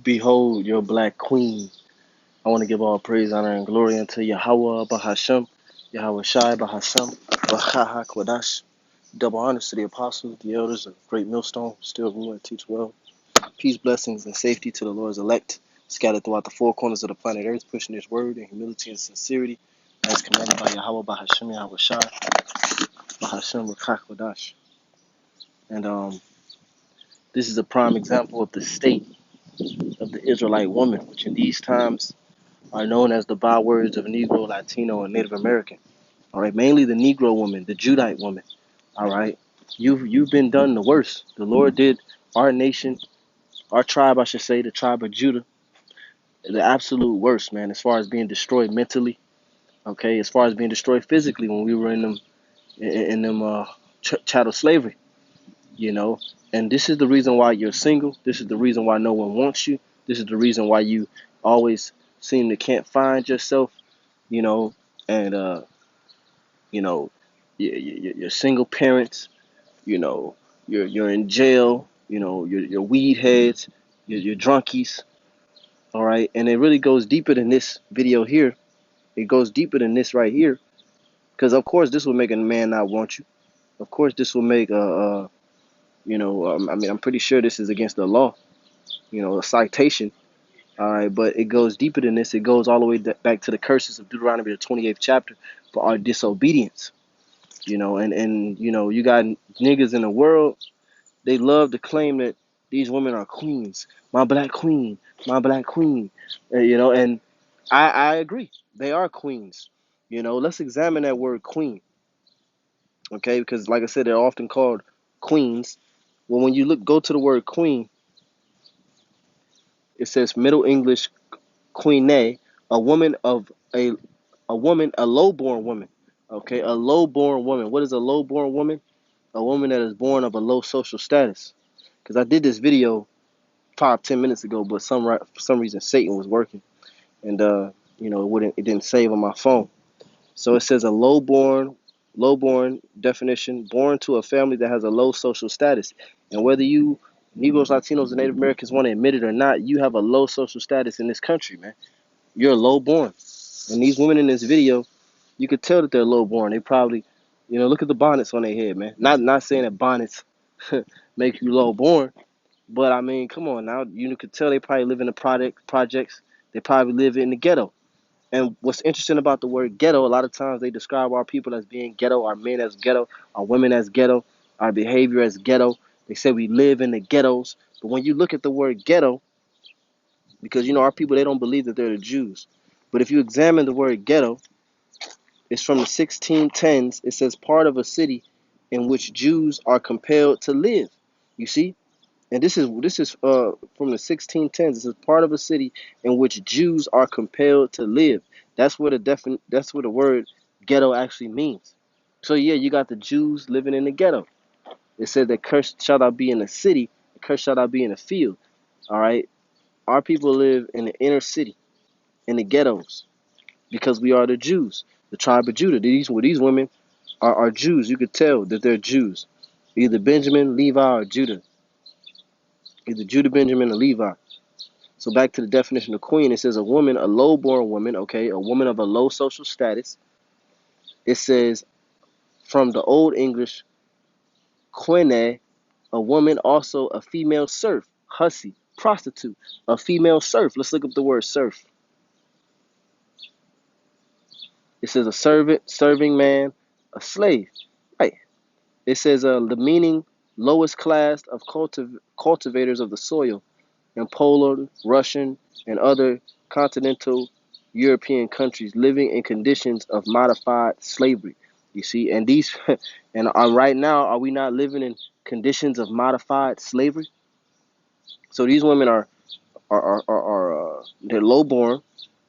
Behold your black queen. I want to give all praise, honor, and glory unto Yahweh Bahashem, Yahweh Shai Bahashem, Bahaha Kwadash. Double honors to the apostles, the elders of Great Millstone, still rule and teach well. Peace, blessings, and safety to the Lord's elect, scattered throughout the four corners of the planet Earth, pushing His word in humility and sincerity, as commanded by Yahweh Bahashem, Yahweh Shai Bahashem, Bahaha Kwadash. And this is a prime example of the state of the Israelite woman, which in these times are known as the bywords of Negro, Latino, and Native American. All right, mainly the Negro woman, the Judite woman. All right, you've been done the worst. The Lord did our nation, our tribe, I should say, the tribe of Judah, the absolute worst, man. As far as being destroyed mentally, okay, as far as being destroyed physically when we were in them chattel slavery, you know. And this is the reason why you're single. This is the reason why no one wants you. This is the reason why you always seem to can't find yourself, you know, and you know, your single parents, you know, you're in jail, you know, your weed heads, your drunkies, all right, and it really goes deeper than this video here. It goes deeper than this right here, because of course this will make a man not want you. Of course this will make I mean, I'm pretty sure this is against the law, you know, a citation. All right, but it goes deeper than this. It goes all the way back to the curses of Deuteronomy, the 28th chapter, for our disobedience. You know, and you know, you got niggas in the world. They love to claim that these women are queens. My black queen, my black queen. You know, and I agree. They are queens. You know, let's examine that word queen. Okay, because like I said, they're often called queens. Well, when you go to the word queen, it says Middle English queene, a woman of a woman, a low-born woman. Okay, a low-born woman. What is a low-born woman? A woman that is born of a low social status. Because I did this video 5-10 minutes ago, but for some reason Satan was working, and you know, it didn't save on my phone. So it says a low-born definition, born to a family that has a low social status, and whether you Negroes, Latinos, and Native Americans want to admit it or not, you have a low social status in this country, man. You're low-born, and these women in this video, you could tell that they're low-born. They probably, you know, look at the bonnets on their head, man. Not saying that bonnets make you low-born, but I mean, come on now. You could tell they probably live in the projects. They probably live in the ghetto. And what's interesting about the word ghetto, a lot of times they describe our people as being ghetto, our men as ghetto, our women as ghetto, our behavior as ghetto. They say we live in the ghettos. But when you look at the word ghetto, because, you know, our people, they don't believe that they're the Jews. But if you examine the word ghetto, it's from the 1610s. It says part of a city in which Jews are compelled to live. You see? And this is from the 1610s. This is part of a city in which Jews are compelled to live. That's what the word ghetto actually means. So yeah, you got the Jews living in the ghetto. It said that cursed shall thou be in the city, cursed shall thou be in the field. All right, our people live in the inner city, in the ghettos, because we are the Jews, the tribe of Judah. These women are Jews. You could tell that they're Jews, either Benjamin, Levi, or Judah. Either Judah, Benjamin, or Levi. So back to the definition of queen, it says a woman, a low-born woman, okay, a woman of a low social status. It says from the Old English, quene, a woman, also a female serf, hussy, prostitute, a female serf. Let's look up the word serf. It says a servant, serving man, a slave. Right. It says the meaning lowest class of cultivators of the soil in Poland, Russian, and other continental European countries living in conditions of modified slavery. You see, and these, and right now, are we not living in conditions of modified slavery? So these women are they're lowborn,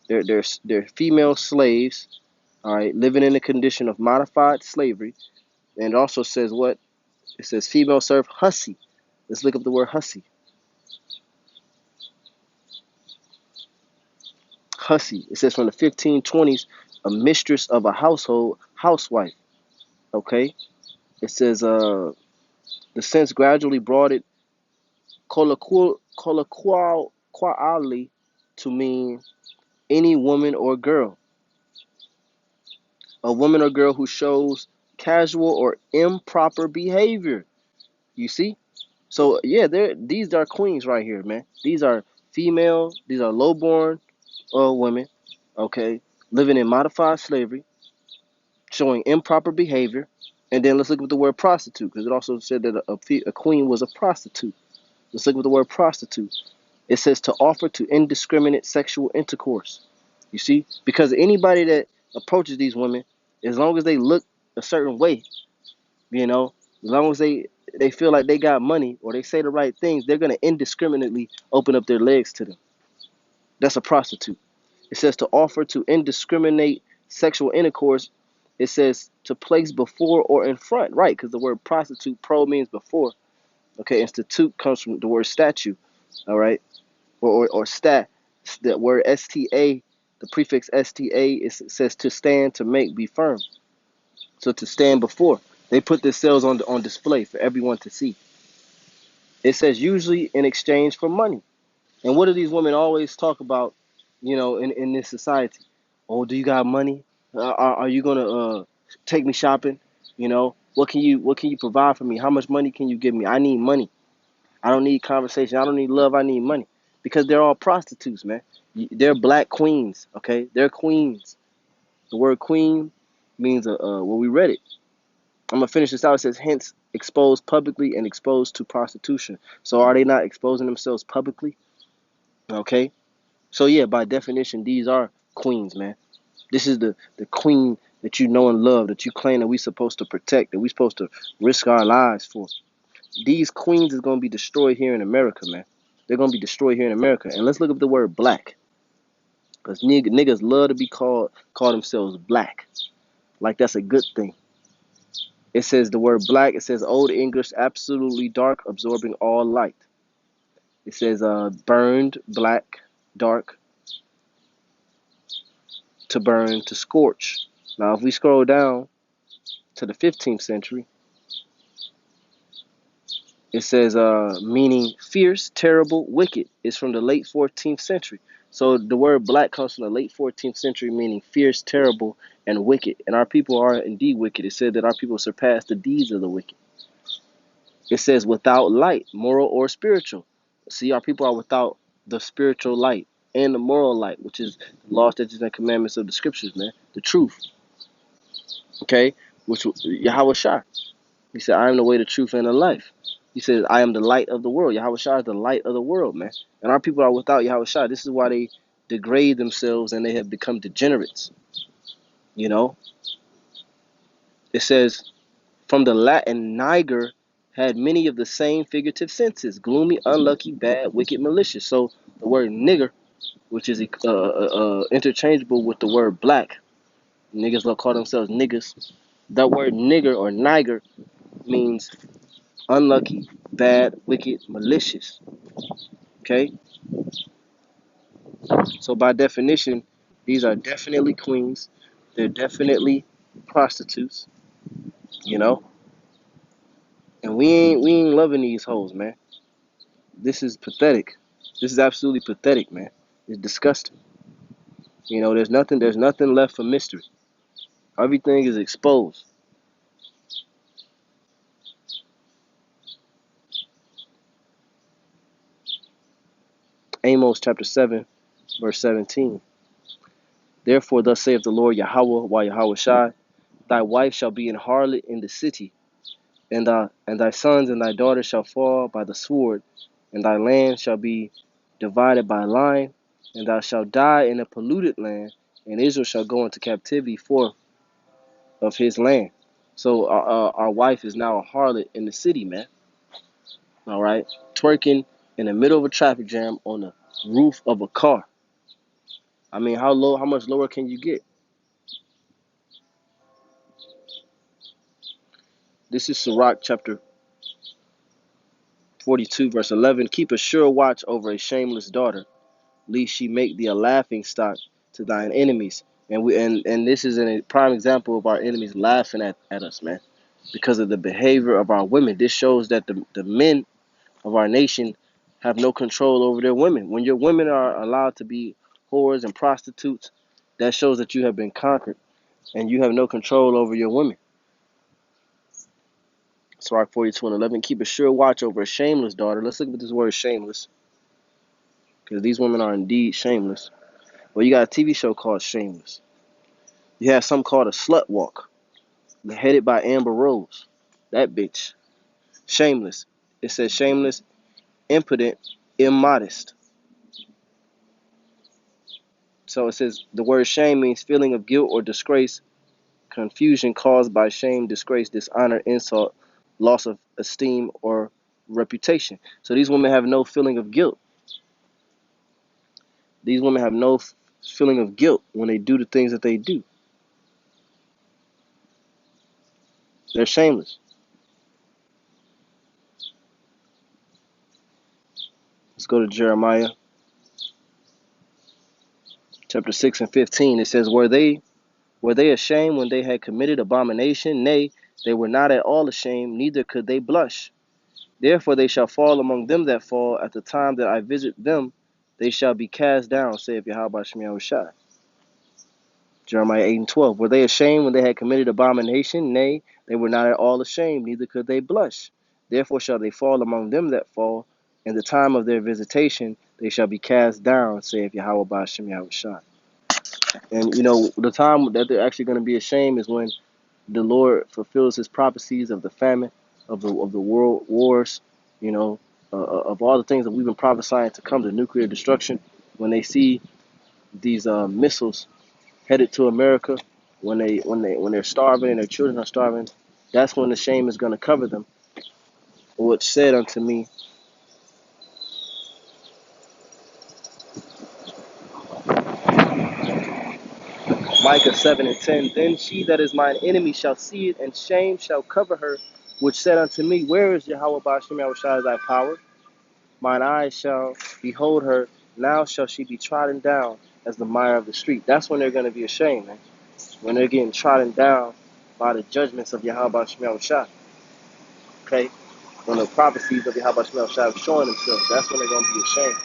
they're female slaves, all right, living in a condition of modified slavery. And it also says what? It says female serf hussy. Let's look up the word hussy. Hussy. It says from the 1520s, a mistress of a household, housewife. Okay? It says the sense gradually brought it colloquially to mean any woman or girl. A woman or girl who shows casual or improper behavior. You see? So yeah, these are queens right here, man. These are female, these are lowborn women, okay, living in modified slavery, showing improper behavior. And then let's look at the word prostitute, because it also said that a queen was a prostitute. Let's look at the word prostitute. It says to offer to indiscriminate sexual intercourse. You see? Because anybody that approaches these women, as long as they look a certain way, you know, as long as they feel like they got money or they say the right things, they're gonna indiscriminately open up their legs to them. That's a prostitute. It says to offer to indiscriminate sexual intercourse. It says to place before or in front, right? Because the word prostitute, pro means before. Okay, institute comes from the word statue, all right, or stat. The word sta, the prefix sta, it says to stand, to make, be firm. So to stand before, they put themselves on display for everyone to see. It says usually in exchange for money. And what do these women always talk about, in this society? Oh, do you got money? Are you gonna take me shopping? What can you provide for me? How much money can you give me? I need money. I don't need conversation. I don't need love. I need money. Because they're all prostitutes, man. They're black queens, okay? They're queens. The word queen means well, we read it. I'm gonna finish this out. It says, hence exposed publicly and exposed to prostitution. So are they not exposing themselves publicly? Okay. So yeah, by definition, these are queens, man. This is the queen that you know and love, that you claim that we supposed to protect, that we supposed to risk our lives for. These queens is gonna be destroyed here in America, man. They're gonna be destroyed here in America. And let's look up the word black, because niggas love to be call themselves black, like that's a good thing. It says the word black. It says Old English, absolutely dark, absorbing all light. It says burned, black, dark, to burn, to scorch. Now, if we scroll down to the 15th century, it says meaning fierce, terrible, wicked. It's from the late 14th century. So the word black comes from the late 14th century, meaning fierce, terrible, and wicked. And our people are indeed wicked. It said that our people surpass the deeds of the wicked. It says without light, moral or spiritual. See, our people are without the spiritual light and the moral light, which is the law, statutes, and commandments of the scriptures, man. The truth. Okay? Which Yahweh Shai. He said, I am the way, the truth, and the life. He says, I am the light of the world. Yahweh Shai is the light of the world, man. And our people are without Yahweh Shai. This is why they degrade themselves and they have become degenerates. You know? It says, from the Latin, niger had many of the same figurative senses: gloomy, unlucky, bad, wicked, malicious. So the word nigger, which is interchangeable with the word black, niggas will call themselves niggas. That word nigger or niger means unlucky, bad, wicked, malicious. Okay? So by definition, these are definitely queens. They're definitely prostitutes, you know? And we ain't loving these hoes, man. This is pathetic. This is absolutely pathetic, man. It's disgusting. There's nothing left for mystery. Everything is exposed. Amos chapter 7, verse 17. Therefore, thus saith the Lord Yahweh, while Yahweh Shai, thy wife shall be an harlot in the city, and thy sons and thy daughters shall fall by the sword, and thy land shall be divided by line, and thou shalt die in a polluted land, and Israel shall go into captivity forth of his land. So our wife is now a harlot in the city, man. All right, twerking in the middle of a traffic jam on the roof of a car. I mean, how much lower can you get? This is Sirach chapter 42, verse 11. Keep a sure watch over a shameless daughter, lest she make thee a laughing stock to thine enemies. And this is a prime example of our enemies laughing at us, man. because of the behavior of our women. This shows that the men of our nation have no control over their women. When your women are allowed to be whores and prostitutes, that shows that you have been conquered and you have no control over your women. Sirach 42:11. Keep a sure watch over a shameless daughter. Let's look at this word shameless, because these women are indeed shameless. Well, you got a TV show called Shameless. You have something called a slut walk, headed by Amber Rose. That bitch. Shameless. It says shameless, impudent, immodest. So it says the word shame means feeling of guilt or disgrace, confusion caused by shame, disgrace, dishonor, insult, loss of esteem, or reputation. So these women have no feeling of guilt. These women have no feeling of guilt when they do the things that they do. They're shameless. Let's go to Jeremiah chapter 6 and 15. It says, Were they ashamed when they had committed abomination? Nay, they were not at all ashamed, neither could they blush. Therefore they shall fall among them that fall. At the time that I visit them, they shall be cast down, saith Yahweh Shemi Shai. Jeremiah 8 and 12. Were they ashamed when they had committed abomination? Nay, they were not at all ashamed, neither could they blush. Therefore shall they fall among them that fall. In the time of their visitation, they shall be cast down, saith Yahweh Shemi Shai. And the time that they're actually going to be ashamed is when the Lord fulfills his prophecies of the famine, of the world wars, of all the things that we've been prophesying to come, to nuclear destruction. When they see these missiles headed to America, when they're starving and their children are starving, that's when the shame is going to cover them. Which said unto me, Micah 7 and 10, then she that is mine enemy shall see it, and shame shall cover her, which said unto me, where is Yahweh Ba'ashem Yahushai thy power? Mine eyes shall behold her, now shall she be trodden down as the mire of the street. That's when they're going to be ashamed, man. When they're getting trodden down by the judgments of Yahweh Ba'ashem Yahushai. Okay? When the prophecies of Yahweh Ba'ashem Yahushai are showing themselves, that's when they're going to be ashamed.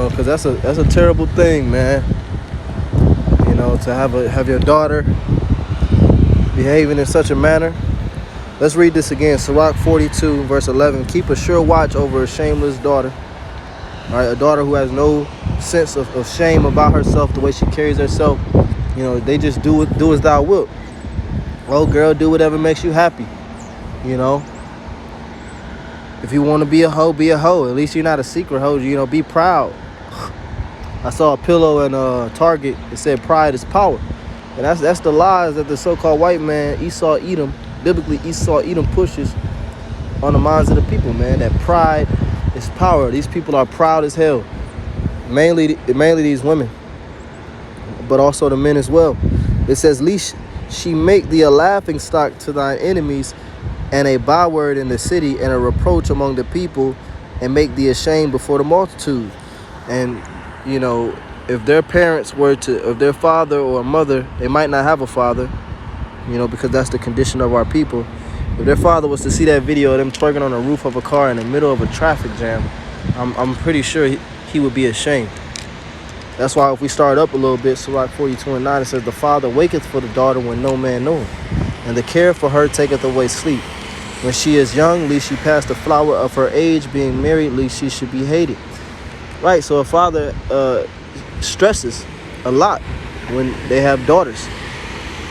Because that's a terrible thing, man. To have your daughter behaving in such a manner. Let's read this again. Sirach 42, verse 11. Keep a sure watch over a shameless daughter. All right, a daughter who has no sense of shame about herself, the way she carries herself. They just do as thou wilt. Oh, girl, do whatever makes you happy. If you want to be a hoe, be a hoe. At least you're not a secret hoe. Be proud. I saw a pillow in Target. It said pride is power. And that's the lies that the so-called white man, Esau Edom, biblically Esau Edom pushes on the minds of the people, man. That pride is power. These people are proud as hell. Mainly these women, but also the men as well. It says, least she make thee a laughing stock to thine enemies, and a byword in the city, and a reproach among the people, and make thee ashamed before the multitude. And if their parents if their father or mother, they might not have a father, because that's the condition of our people. If their father was to see that video of them twerking on the roof of a car in the middle of a traffic jam, I'm pretty sure he would be ashamed. That's why if we start up a little bit, Sirach 42 and 9, it says, the father waketh for the daughter when no man knoweth, and the care for her taketh away sleep. When she is young, lest she pass the flower of her age, being married, lest she should be hated. Right, so a father stresses a lot when they have daughters.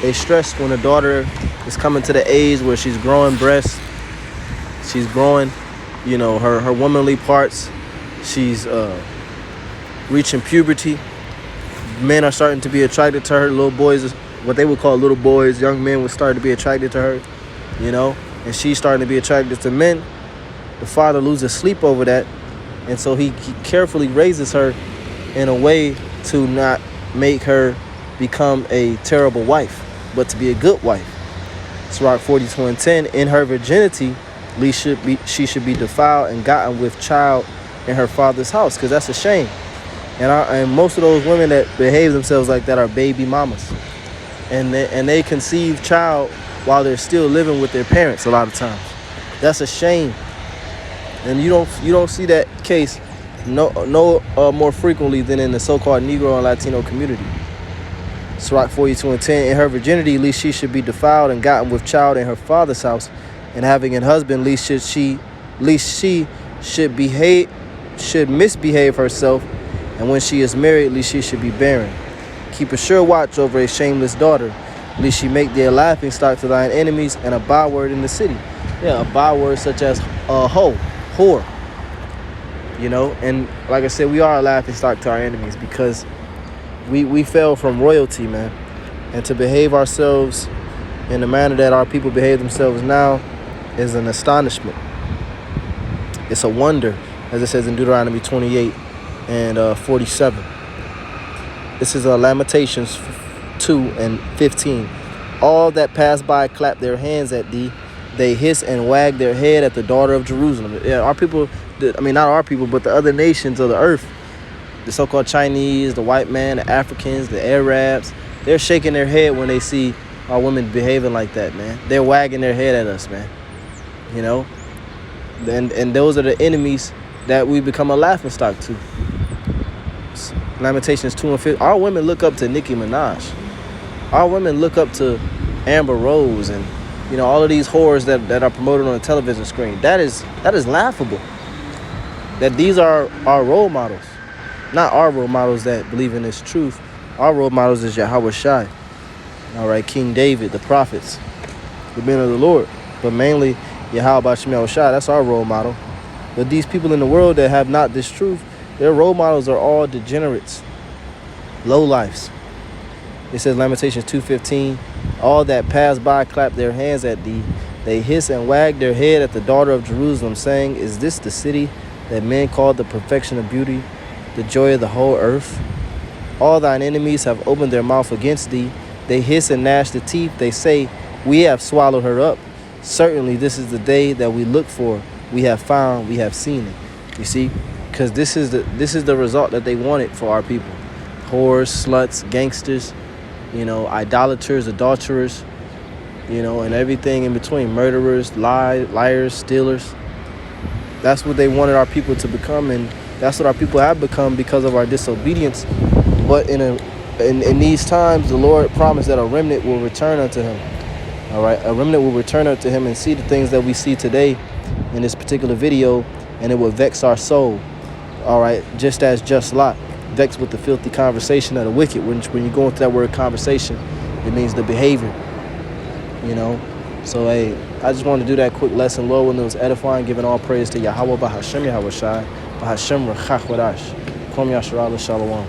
They stress when a daughter is coming to the age where she's growing breasts, she's growing, her womanly parts, she's reaching puberty. Men are starting to be attracted to her. Little boys, what they would call little boys, young men would start to be attracted to her, and she's starting to be attracted to men. The father loses sleep over that, and so he carefully raises her in a way to not make her become a terrible wife, but to be a good wife. Sirach 42 and 10, in her virginity, she should be defiled and gotten with child in her father's house, because that's a shame. And most of those women that behave themselves like that are baby mamas, and they conceive child while they're still living with their parents a lot of times. That's a shame, and you don't see that case no more frequently than in the so-called Negro and Latino community. Sirach 42:10, in her virginity, least she should be defiled and gotten with child in her father's house, and having a husband, least she should misbehave herself, and when she is married, least she should be barren. Keep a sure watch over a shameless daughter, lest she make thee a laughing stock to thine enemies and a byword in the city. Yeah, a byword such as hoe, whore. You know, and like I said, we are a laughing stock to our enemies because we fell from royalty, man. And to behave ourselves in the manner that our people behave themselves now is an astonishment. It's a wonder, as it says in Deuteronomy 28 and 47. This is Lamentations 2:15. All that pass by clap their hands at thee. They hiss and wag their head at the daughter of Jerusalem. Yeah, our people, not our people, but the other nations of the earth, the so-called Chinese, the white man, the Africans, the Arabs, they're shaking their head when they see our women behaving like that, man. They're wagging their head at us, man. You know? And those are the enemies that we become a laughingstock to. Lamentations 2:15. Our women look up to Nicki Minaj. Our women look up to Amber Rose and, you know, all of these whores that are promoted on the television screen. That is laughable. That these are our role models. Not our role models that believe in this truth. Our role models is Yahweh Shai. All right, King David, the prophets, the men of the Lord. But mainly Yahweh Shai. That's our role model. But these people in the world that have not this truth, their role models are all degenerates, lowlifes. It says Lamentations 2:15, all that pass by clap their hands at thee. They hiss and wag their head at the daughter of Jerusalem, saying, is this the city that men call the perfection of beauty, the joy of the whole earth? All thine enemies have opened their mouth against thee. They hiss and gnash the teeth. They say, we have swallowed her up. Certainly this is the day that we look for. We have found, we have seen it. You see? Because this is the result that they wanted for our people. Whores, sluts, gangsters, you know, idolaters, adulterers, you know, and everything in between. Murderers, liars, stealers. That's what they wanted our people to become, and that's what our people have become because of our disobedience. But in these times, the Lord promised that a remnant will return unto him. All right, a remnant will return unto him and see the things that we see today in this particular video, and it will vex our soul. All right, just as just Lot vexed with the filthy conversation of the wicked. When you go into that word conversation, it means the behavior, you know. So, hey, I just wanted to do that quick lesson. Lord, when it was edifying, giving all praise to Yahweh Bahashem Yahweh Shai, Bahashem Rechach Wadash. Kwam Yasharallah Shalom.